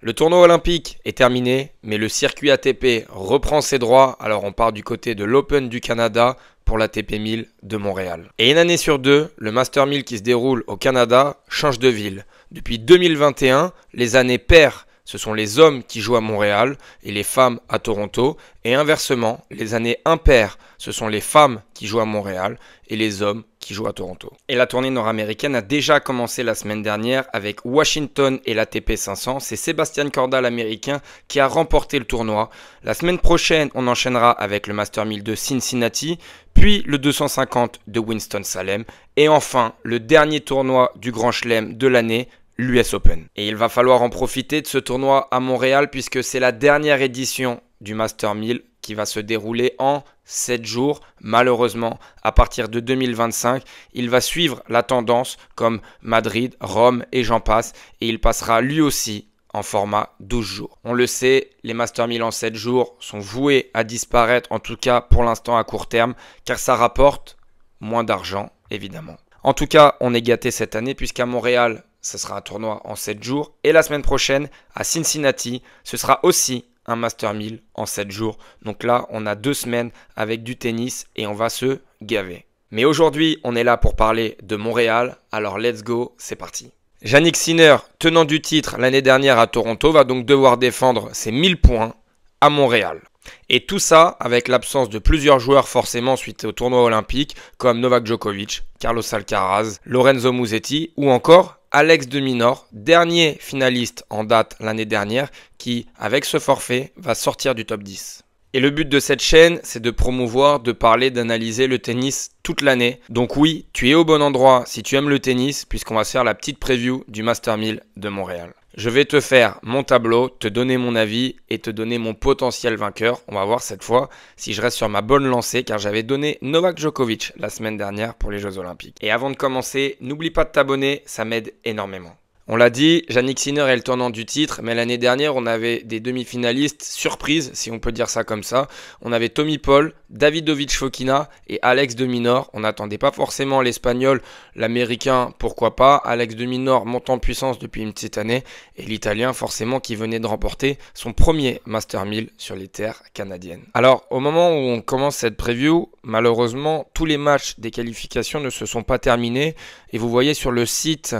Le tournoi olympique est terminé, mais le circuit ATP reprend ses droits. Alors on part du côté de l'Open du Canada pour l'ATP 1000 de Montréal. Et une année sur deux, le Master 1000 qui se déroule au Canada change de ville. Depuis 2021, les années paires, ce sont les hommes qui jouent à Montréal et les femmes à Toronto. Et inversement, les années impaires, ce sont les femmes qui jouent à Montréal et les hommes qui jouent à Toronto. Et la tournée nord-américaine a déjà commencé la semaine dernière avec Washington et l'ATP 500. C'est Sébastien Corda, l'américain, qui a remporté le tournoi. La semaine prochaine, on enchaînera avec le Master 1000 de Cincinnati, puis le 250 de Winston-Salem et enfin le dernier tournoi du Grand Chelem de l'année, l'US Open. Et il va falloir en profiter de ce tournoi à Montréal puisque c'est la dernière édition du Master 1000 qui va se dérouler en 7 jours. Malheureusement, à partir de 2025, il va suivre la tendance comme Madrid, Rome et j'en passe. Et il passera lui aussi en format 12 jours. On le sait, les Master 1000 en 7 jours sont voués à disparaître, en tout cas pour l'instant à court terme, car ça rapporte moins d'argent, évidemment. En tout cas, on est gâté cette année puisqu'à Montréal, ce sera un tournoi en 7 jours. Et la semaine prochaine, à Cincinnati, ce sera aussi un Master 1000 en 7 jours. Donc là, on a 2 semaines avec du tennis et on va se gaver. Mais aujourd'hui, on est là pour parler de Montréal. Alors let's go, c'est parti. Jannik Sinner, tenant du titre l'année dernière à Toronto, va donc devoir défendre ses 1000 points à Montréal. Et tout ça avec l'absence de plusieurs joueurs forcément suite au tournoi olympique comme Novak Djokovic, Carlos Alcaraz, Lorenzo Musetti ou encore Alex de Minaur, dernier finaliste en date l'année dernière qui, avec ce forfait, va sortir du top 10. Et le but de cette chaîne, c'est de promouvoir, de parler, d'analyser le tennis toute l'année. Donc oui, tu es au bon endroit si tu aimes le tennis puisqu'on va se faire la petite preview du Master 1000 de Montréal. Je vais te faire mon tableau, te donner mon avis et te donner mon potentiel vainqueur. On va voir cette fois si je reste sur ma bonne lancée car j'avais donné Novak Djokovic la semaine dernière pour les Jeux Olympiques. Et avant de commencer, n'oublie pas de t'abonner, ça m'aide énormément. On l'a dit, Jannik Sinner est le tenant du titre, mais l'année dernière, on avait des demi-finalistes surprises, si on peut dire ça comme ça. On avait Tommy Paul, Davidovich Fokina et Alex de Minaur. On n'attendait pas forcément l'Espagnol, l'Américain, pourquoi pas. Alex de Minaur monte en puissance depuis une petite année et l'Italien, forcément, qui venait de remporter son premier Master 1000 sur les terres canadiennes. Alors, au moment où on commence cette preview, malheureusement, tous les matchs des qualifications ne se sont pas terminés et vous voyez sur le site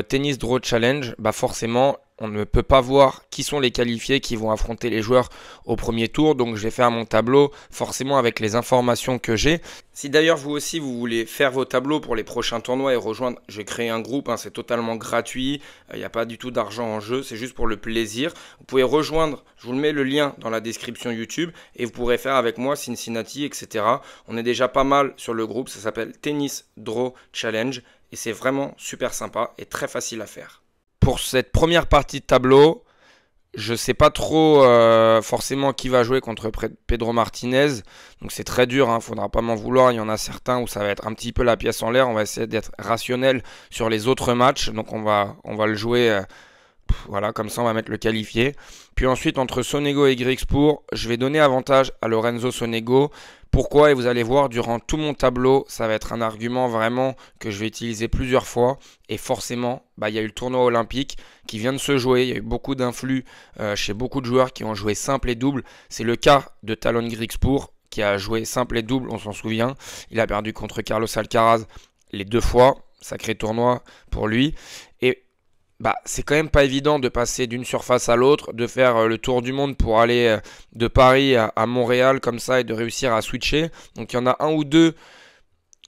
Tennis Draw Challenge, bah forcément, on ne peut pas voir qui sont les qualifiés qui vont affronter les joueurs au premier tour. Donc, je vais faire mon tableau forcément avec les informations que j'ai. Si d'ailleurs, vous aussi, vous voulez faire vos tableaux pour les prochains tournois et rejoindre, je vais créer un groupe. C'est totalement gratuit. Il n'y a pas du tout d'argent en jeu. C'est juste pour le plaisir. Vous pouvez rejoindre, je vous mets le lien dans la description YouTube. Et vous pourrez faire avec moi Cincinnati, etc. On est déjà pas mal sur le groupe. Ça s'appelle Tennis Draw Challenge. Et c'est vraiment super sympa et très facile à faire. Pour cette première partie de tableau, je ne sais pas trop forcément qui va jouer contre Pedro Martinez. Donc c'est très dur, il ne faudra pas m'en vouloir. Il y en a certains où ça va être un petit peu la pièce en l'air. On va essayer d'être rationnel sur les autres matchs. Donc on va le jouer, voilà, comme ça on va mettre le qualifié. Puis ensuite entre Sonego et Griekspoor, je vais donner avantage à Lorenzo Sonego. Pourquoi? Et vous allez voir, durant tout mon tableau, ça va être un argument vraiment que je vais utiliser plusieurs fois. Et forcément, il y a eu le tournoi olympique qui vient de se jouer. Il y a eu beaucoup d'influx chez beaucoup de joueurs qui ont joué simple et double. C'est le cas de Talon Griekspoor qui a joué simple et double, on s'en souvient. Il a perdu contre Carlos Alcaraz les 2 fois. Sacré tournoi pour lui. Et c'est quand même pas évident de passer d'une surface à l'autre, de faire le tour du monde pour aller de Paris à Montréal comme ça et de réussir à switcher. Donc il y en a un ou deux,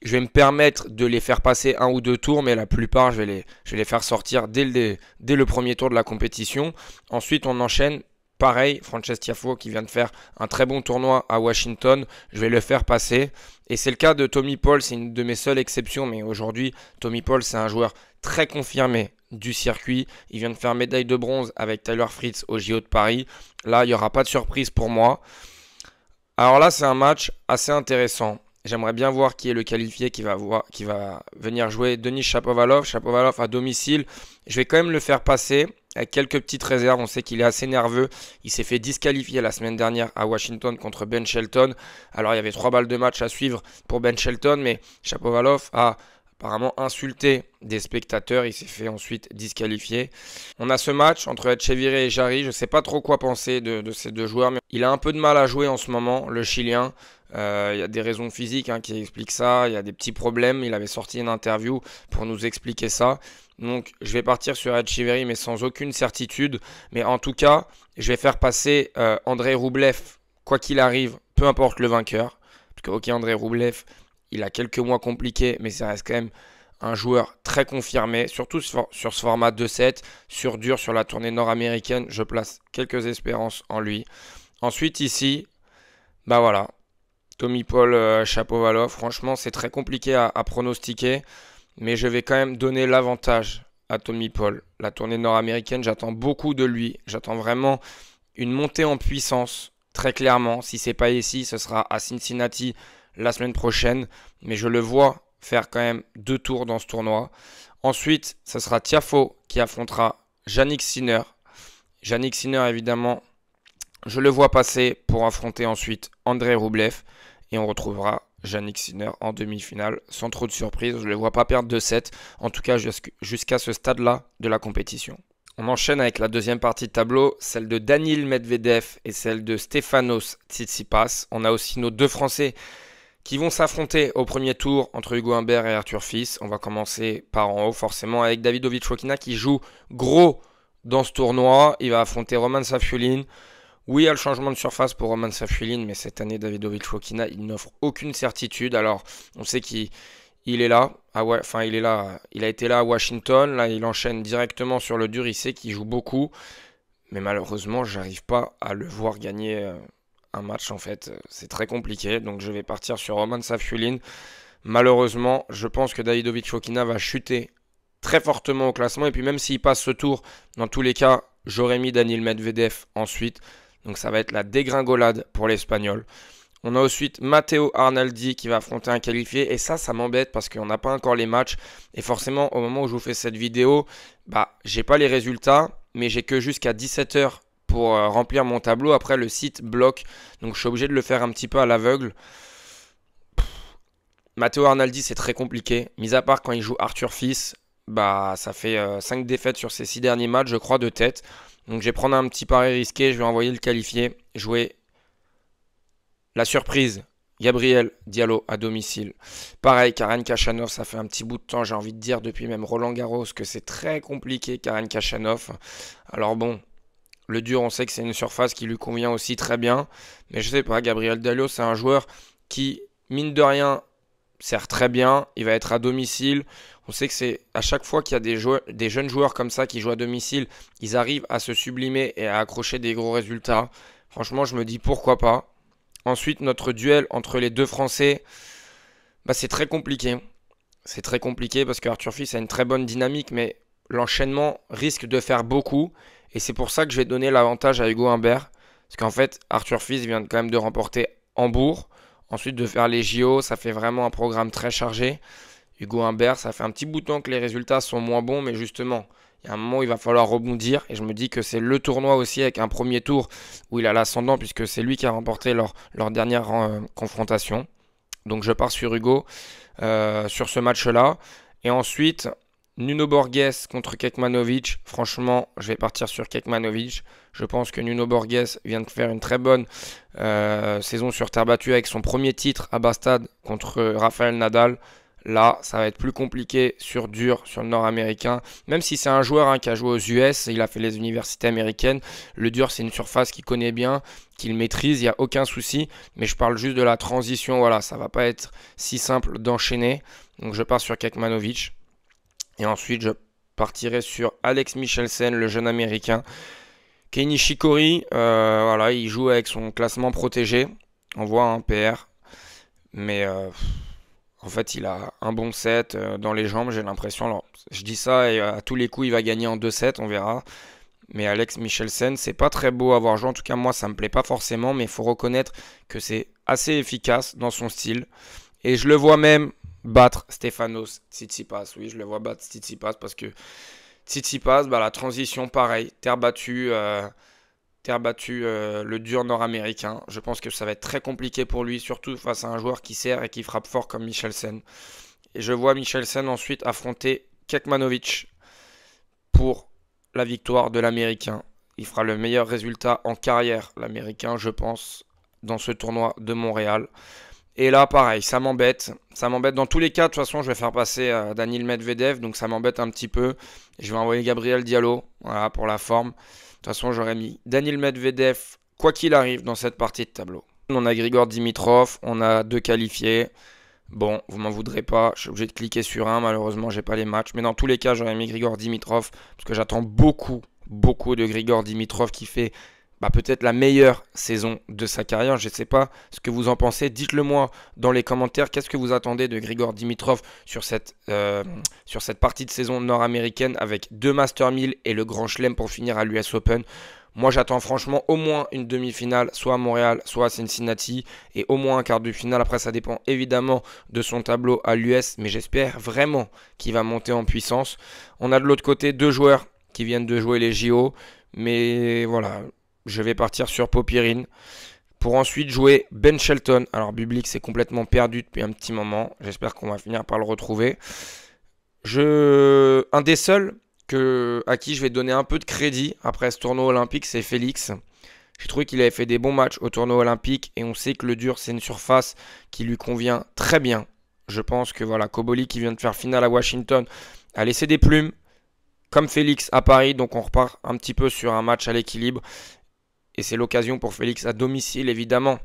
je vais me permettre de les faire passer 1 ou 2 tours, mais la plupart je vais les faire sortir dès le premier tour de la compétition. Ensuite on enchaîne. Pareil, Frances Tiafoe qui vient de faire un très bon tournoi à Washington, je vais le faire passer. Et c'est le cas de Tommy Paul, c'est une de mes seules exceptions, mais aujourd'hui, Tommy Paul, c'est un joueur très confirmé du circuit. Il vient de faire médaille de bronze avec Tyler Fritz au JO de Paris. Là, il n'y aura pas de surprise pour moi. Alors là, c'est un match assez intéressant. J'aimerais bien voir qui est le qualifié qui va venir jouer Denis Shapovalov. Shapovalov à domicile. Je vais quand même le faire passer avec quelques petites réserves. On sait qu'il est assez nerveux. Il s'est fait disqualifier la semaine dernière à Washington contre Ben Shelton. Alors il y avait 3 balles de match à suivre pour Ben Shelton, mais Shapovalov a apparemment insulté des spectateurs. Il s'est fait ensuite disqualifier. On a ce match entre Etcheverry et Jarry. Je ne sais pas trop quoi penser de ces deux joueurs, mais il a un peu de mal à jouer en ce moment, le Chilien. Il y a des raisons physiques qui expliquent ça. Il y a des petits problèmes. Il avait sorti une interview pour nous expliquer ça. Donc je vais partir sur Etcheverry, mais sans aucune certitude. Mais en tout cas, je vais faire passer Andrei Roublev, quoi qu'il arrive, peu importe le vainqueur. Parce que, ok, Andrei Roublev, il a quelques mois compliqués, mais ça reste quand même un joueur très confirmé, surtout sur ce format 2-7, sur dur, sur la tournée nord-américaine. Je place quelques espérances en lui. Ensuite, ici, bah voilà, Tommy Paul, Shapovalov. Franchement, c'est très compliqué à pronostiquer, mais je vais quand même donner l'avantage à Tommy Paul. La tournée nord-américaine, j'attends beaucoup de lui. J'attends vraiment une montée en puissance, très clairement. Si c'est pas ici, ce sera à Cincinnati la semaine prochaine, mais je le vois faire quand même 2 tours dans ce tournoi. Ensuite, ce sera Tiafoe qui affrontera Jannik Sinner. Jannik Sinner, évidemment, je le vois passer pour affronter ensuite Andrei Roublev, et on retrouvera Jannik Sinner en demi-finale sans trop de surprise. Je ne le vois pas perdre 2-7, en tout cas jusqu'à ce stade-là de la compétition. On enchaîne avec la deuxième partie de tableau, celle de Daniil Medvedev et celle de Stefanos Tsitsipas. On a aussi nos deux Français qui vont s'affronter au premier tour entre Hugo Humbert et Arthur Fils. On va commencer par en haut, forcément, avec Davidovich Fokina qui joue gros dans ce tournoi. Il va affronter Roman Safiullin. Oui, il y a le changement de surface pour Roman Safiullin, mais cette année, Davidovich Fokina, il n'offre aucune certitude. Alors, on sait qu'il est là. Il a été là à Washington. Là, il enchaîne directement sur le dur. Il sait qu'il joue beaucoup. Mais malheureusement, j'arrive pas à le voir gagner un match, en fait. C'est très compliqué. Donc, je vais partir sur Roman Safiullin. Malheureusement, je pense que Davidovich Fokina va chuter très fortement au classement. Et puis, même s'il passe ce tour, dans tous les cas, j'aurais mis Daniil Medvedev ensuite. Donc, ça va être la dégringolade pour l'Espagnol. On a ensuite Matteo Arnaldi qui va affronter un qualifié. Et ça m'embête parce qu'on n'a pas encore les matchs. Et forcément, au moment où je vous fais cette vidéo, j'ai pas les résultats. Mais j'ai que jusqu'à 17 h pour remplir mon tableau. Après, le site bloque. Donc, je suis obligé de le faire un petit peu à l'aveugle. Matteo Arnaldi, c'est très compliqué. Mis à part quand il joue Arthur Fils, ça fait 5 défaites sur ses 6 derniers matchs, je crois, de tête. Donc, je vais prendre un petit pari risqué. Je vais envoyer le qualifié. Jouer la surprise. Gabriel Diallo à domicile. Pareil, Karen Khachanov, ça fait un petit bout de temps, j'ai envie de dire, depuis même Roland Garros, que c'est très compliqué, Karen Khachanov. Alors bon, le dur, on sait que c'est une surface qui lui convient aussi très bien. Mais je sais pas, Gabriel Diallo, c'est un joueur qui, mine de rien, sert très bien. Il va être à domicile. On sait que c'est à chaque fois qu'il y a des jeunes joueurs comme ça qui jouent à domicile, ils arrivent à se sublimer et à accrocher des gros résultats. Franchement, je me dis pourquoi pas. Ensuite, notre duel entre les deux Français, c'est très compliqué. C'est très compliqué parce qu'Arthur Fils a une très bonne dynamique, mais l'enchaînement risque de faire beaucoup. Et c'est pour ça que je vais donner l'avantage à Hugo Humbert. Parce qu'en fait, Arthur Fils vient quand même de remporter Hambourg. Ensuite, de faire les JO, ça fait vraiment un programme très chargé. Hugo Humbert, ça fait un petit bout de temps que les résultats sont moins bons, mais justement, il y a un moment où il va falloir rebondir. Et je me dis que c'est le tournoi aussi avec un premier tour où il a l'ascendant puisque c'est lui qui a remporté leur dernière confrontation. Donc je pars sur Hugo sur ce match-là. Et ensuite, Nuno Borges contre Kekmanovic. Franchement, je vais partir sur Kekmanovic. Je pense que Nuno Borges vient de faire une très bonne saison sur terre battue avec son premier titre à Bastad contre Rafael Nadal. Là, ça va être plus compliqué sur dur, sur le nord-américain. Même si c'est un joueur qui a joué aux US, il a fait les universités américaines. Le dur, c'est une surface qu'il connaît bien, qu'il maîtrise, il n'y a aucun souci. Mais je parle juste de la transition, voilà, ça va pas être si simple d'enchaîner. Donc je pars sur Kekmanovic. Et ensuite, je partirai sur Alex Michelsen, le jeune américain. Kei Nishikori, voilà, il joue avec son classement protégé. On voit un PR. Mais en fait, il a un bon set dans les jambes, j'ai l'impression. Alors, je dis ça et à tous les coups, il va gagner en 2 sets, on verra. Mais Alex Michelsen, c'est pas très beau à voir jouer. En tout cas, moi, ça me plaît pas forcément. Mais il faut reconnaître que c'est assez efficace dans son style. Et je le vois même battre Stefanos Tsitsipas. Oui, je le vois battre Tsitsipas parce que Tsitsipas, la transition, pareil. Terre battue, le dur nord-américain. Je pense que ça va être très compliqué pour lui, surtout face à un joueur qui sert et qui frappe fort comme Michelsen. Et je vois Michelsen ensuite affronter Kekmanovic pour la victoire de l'Américain. Il fera le meilleur résultat en carrière, l'Américain, je pense, dans ce tournoi de Montréal. Et là, pareil, ça m'embête. Ça m'embête. Dans tous les cas, de toute façon, je vais faire passer Daniil Medvedev, donc ça m'embête un petit peu. Je vais envoyer Gabriel Diallo, voilà, pour la forme. De toute façon, j'aurais mis Daniil Medvedev, quoi qu'il arrive, dans cette partie de tableau. On a Grigor Dimitrov, on a 2 qualifiés. Bon, vous m'en voudrez pas, je suis obligé de cliquer sur un, malheureusement, j'ai pas les matchs. Mais dans tous les cas, j'aurais mis Grigor Dimitrov, parce que j'attends beaucoup de Grigor Dimitrov qui fait peut-être la meilleure saison de sa carrière. Je ne sais pas ce que vous en pensez. Dites-le moi dans les commentaires. Qu'est-ce que vous attendez de Grigor Dimitrov sur cette partie de saison nord-américaine avec 2 Master 1000 et le Grand Chelem pour finir à l'US Open? Moi, j'attends franchement au moins une demi-finale, soit à Montréal, soit à Cincinnati, et au moins un quart de finale. Après, ça dépend évidemment de son tableau à l'US, mais j'espère vraiment qu'il va monter en puissance. On a de l'autre côté 2 joueurs qui viennent de jouer les JO, mais voilà, je vais partir sur Popyrin pour ensuite jouer Ben Shelton. Alors, Bublik s'est complètement perdu depuis un petit moment. J'espère qu'on va finir par le retrouver. Un des seuls à qui je vais donner un peu de crédit après ce tournoi olympique, c'est Félix. J'ai trouvé qu'il avait fait des bons matchs au tournoi olympique et on sait que le dur, c'est une surface qui lui convient très bien. Je pense que voilà, Koboli qui vient de faire finale à Washington a laissé des plumes, comme Félix à Paris. Donc on repart un petit peu sur un match à l'équilibre. Et c'est l'occasion pour Félix à domicile, évidemment,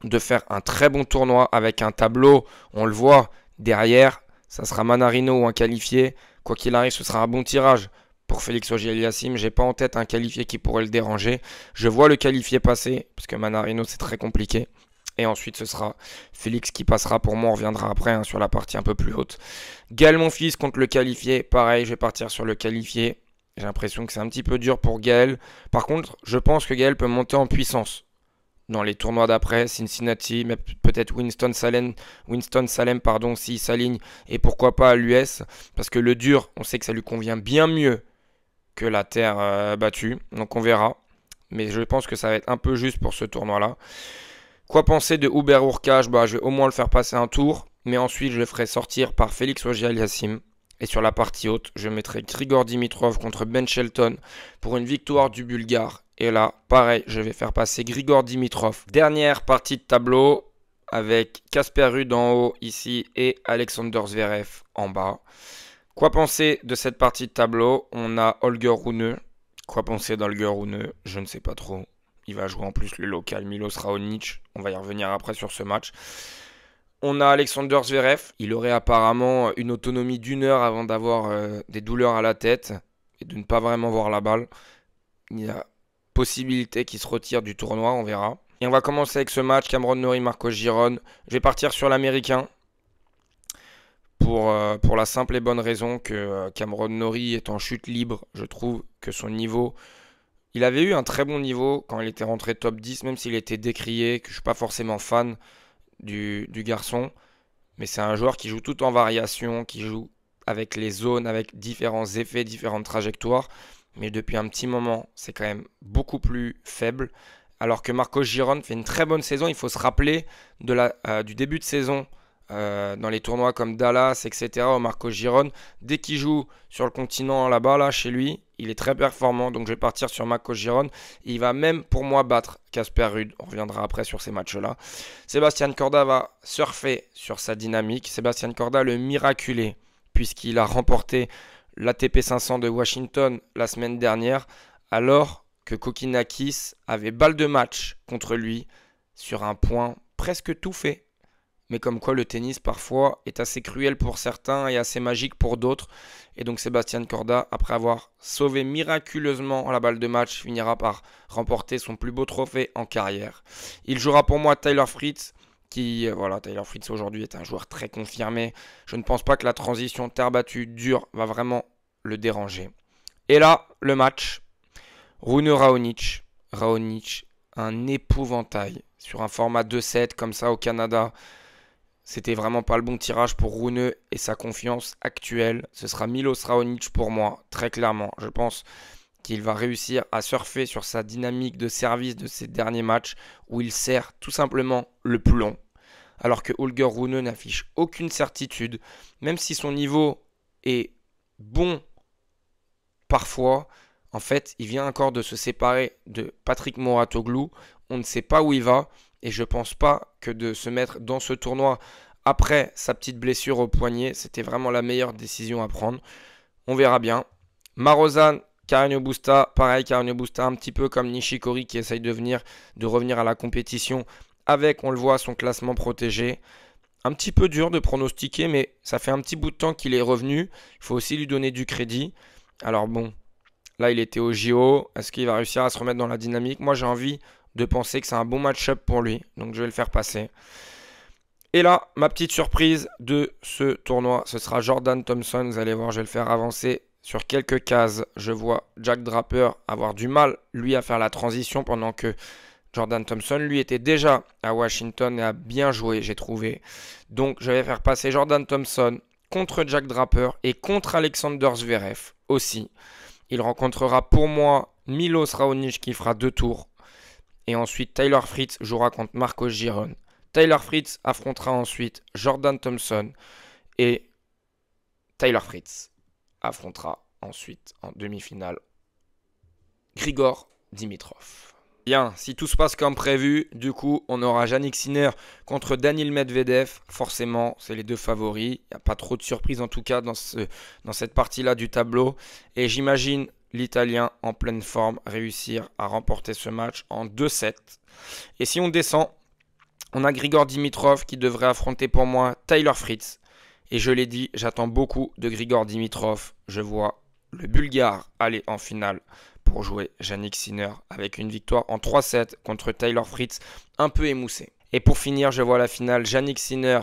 de faire un très bon tournoi avec un tableau. On le voit derrière, ça sera Manarino ou un qualifié. Quoi qu'il arrive, ce sera un bon tirage pour Félix Auger-Aliassime. J'ai pas en tête un qualifié qui pourrait le déranger. Je vois le qualifié passer, parce que Manarino, c'est très compliqué. Et ensuite, ce sera Félix qui passera pour moi. On reviendra après sur la partie un peu plus haute. Gaël Monfils contre le qualifié. Pareil, je vais partir sur le qualifié. J'ai l'impression que c'est un petit peu dur pour Gaël. Par contre, je pense que Gaël peut monter en puissance dans les tournois d'après, Cincinnati, mais peut-être Winston-Salem, s'il s'aligne, et pourquoi pas à l'US, parce que le dur, on sait que ça lui convient bien mieux que la terre battue, donc on verra. Mais je pense que ça va être un peu juste pour ce tournoi-là. Quoi penser de Hubert Hurkacz? Je vais au moins le faire passer un tour, mais ensuite je le ferai sortir par Félix Auger-Aliassime. Et sur la partie haute, je mettrai Grigor Dimitrov contre Ben Shelton pour une victoire du Bulgare. Et là, pareil, je vais faire passer Grigor Dimitrov. Dernière partie de tableau avec Casper Ruud en haut ici et Alexander Zverev en bas. Quoi penser de cette partie de tableau? On a Holger Rune. Quoi penser d'Holger Rune? Je ne sais pas trop. Il va jouer en plus le local Milos Raonic. On va y revenir après sur ce match. On a Alexander Zverev. Il aurait apparemment une autonomie d'1 heure avant d'avoir des douleurs à la tête et de ne pas vraiment voir la balle. Il y a possibilité qu'il se retire du tournoi, on verra. Et on va commencer avec ce match, Cameron Norrie, Marcos Giron. Je vais partir sur l'Américain pour la simple et bonne raison que Cameron Norrie est en chute libre. Je trouve que son niveau... Il avait eu un très bon niveau quand il était rentré top 10, même s'il était décrié, que je ne suis pas forcément fan du garçon. Mais c'est un joueur qui joue tout en variation, qui joue avec les zones, avec différents effets, différentes trajectoires. Mais depuis un petit moment, c'est quand même beaucoup plus faible. Alors que Marcos Giron fait une très bonne saison. Il faut se rappeler du début de saison dans les tournois comme Dallas, etc. Au Marcos Giron, dès qu'il joue sur le continent là-bas, là, chez lui, il est très performant. Donc je vais partir sur Marcos Giron. Il va même pour moi battre Casper Ruud. On reviendra après sur ces matchs-là. Sébastien Corda va surfer sur sa dynamique. Sébastien Corda, le miraculé, puisqu'il a remporté l'ATP 500 de Washington la semaine dernière, alors que Kokinakis avait balle de match contre lui sur un point presque tout fait. Mais comme quoi le tennis parfois est assez cruel pour certains et assez magique pour d'autres. Et donc Sébastien Corda, après avoir sauvé miraculeusement la balle de match, finira par remporter son plus beau trophée en carrière. Il jouera pour moi Tyler Fritz. Tyler Fritz aujourd'hui est un joueur très confirmé. Je ne pense pas que la transition terre battue dure va vraiment le déranger. Et là, le match. Rune Raonic. Raonic, un épouvantail. Sur un format 2-7 comme ça au Canada. C'était vraiment pas le bon tirage pour Rune et sa confiance actuelle. Ce sera Milos Raonic pour moi, très clairement. Je pense qu'il va réussir à surfer sur sa dynamique de service de ces derniers matchs où il sert tout simplement le plomb. alors que Holger Rune n'affiche aucune certitude. Même si son niveau est bon parfois, en fait, il vient encore de se séparer de Patrick Mouratoglou. On ne sait pas où il va et je ne pense pas que de se mettre dans ce tournoi après sa petite blessure au poignet, c'était vraiment la meilleure décision à prendre. On verra bien. Marozan, Carreño Busta, pareil, Carreño Busta un petit peu comme Nishikori qui essaye de revenir à la compétition avec, on le voit, son classement protégé. Un petit peu dur de pronostiquer, mais ça fait un petit bout de temps qu'il est revenu. Il faut aussi lui donner du crédit. Alors bon, là il était au JO. Est-ce qu'il va réussir à se remettre dans la dynamique? Moi j'ai envie de penser que c'est un bon match-up pour lui. Donc je vais le faire passer. Et là, ma petite surprise de ce tournoi, ce sera Jordan Thompson. Vous allez voir, je vais le faire avancer sur quelques cases. Je vois Jack Draper avoir du mal, lui, à faire la transition pendant que Jordan Thompson, lui, était déjà à Washington et a bien joué, j'ai trouvé. Donc, je vais faire passer Jordan Thompson contre Jack Draper et contre Alexander Zverev aussi. Il rencontrera pour moi Milos Raonic qui fera 2 tours. Et ensuite, Tyler Fritz jouera contre Marcos Giron. Tyler Fritz affrontera ensuite Jordan Thompson et Tyler Fritz affrontera ensuite en demi-finale Grigor Dimitrov. Bien, si tout se passe comme prévu, du coup, on aura Jannik Sinner contre Daniil Medvedev. Forcément, c'est les 2 favoris. Il n'y a pas trop de surprises en tout cas dans cette partie-là du tableau. Et j'imagine l'Italien en pleine forme réussir à remporter ce match en 2-7. Et si on descend, on a Grigor Dimitrov qui devrait affronter pour moi Tyler Fritz. Et je l'ai dit, j'attends beaucoup de Grigor Dimitrov. Je vois le Bulgare aller en finale pour jouer Jannik Sinner avec une victoire en 3-7 contre Tyler Fritz un peu émoussé. Et pour finir, je vois la finale Jannik Sinner,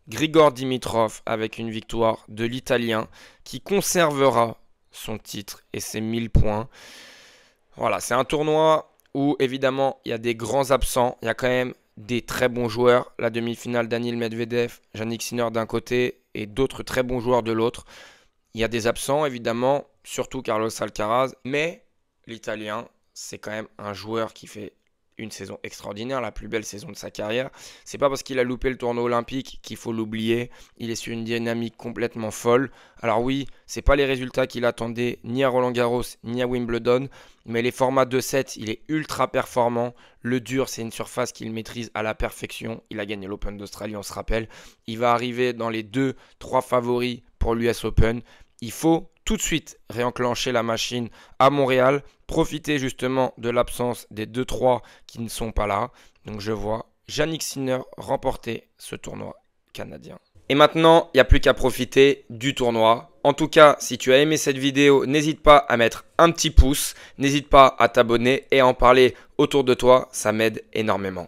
Grigor Dimitrov avec une victoire de l'Italien qui conservera son titre et ses 1000 points. Voilà, c'est un tournoi où évidemment il y a des grands absents. Il y a quand même des très bons joueurs. La demi-finale, Daniil Medvedev, Jannik Sinner d'un côté et d'autres très bons joueurs de l'autre. Il y a des absents, évidemment, surtout Carlos Alcaraz. Mais l'Italien, c'est quand même un joueur qui fait une saison extraordinaire, la plus belle saison de sa carrière. C'est pas parce qu'il a loupé le tournoi olympique qu'il faut l'oublier. Il est sur une dynamique complètement folle. Alors oui, c'est pas les résultats qu'il attendait ni à Roland-Garros ni à Wimbledon, mais les formats 2-7, il est ultra performant. Le dur, c'est une surface qu'il maîtrise à la perfection. Il a gagné l'Open d'Australie, on se rappelle. Il va arriver dans les 2-3 favoris pour l'US Open. Il faut tout de suite réenclencher la machine à Montréal, profiter justement de l'absence des 2-3 qui ne sont pas là. Donc je vois Jannik Sinner remporter ce tournoi canadien. Et maintenant, il n'y a plus qu'à profiter du tournoi. En tout cas, si tu as aimé cette vidéo, n'hésite pas à mettre un petit pouce, n'hésite pas à t'abonner et à en parler autour de toi, ça m'aide énormément.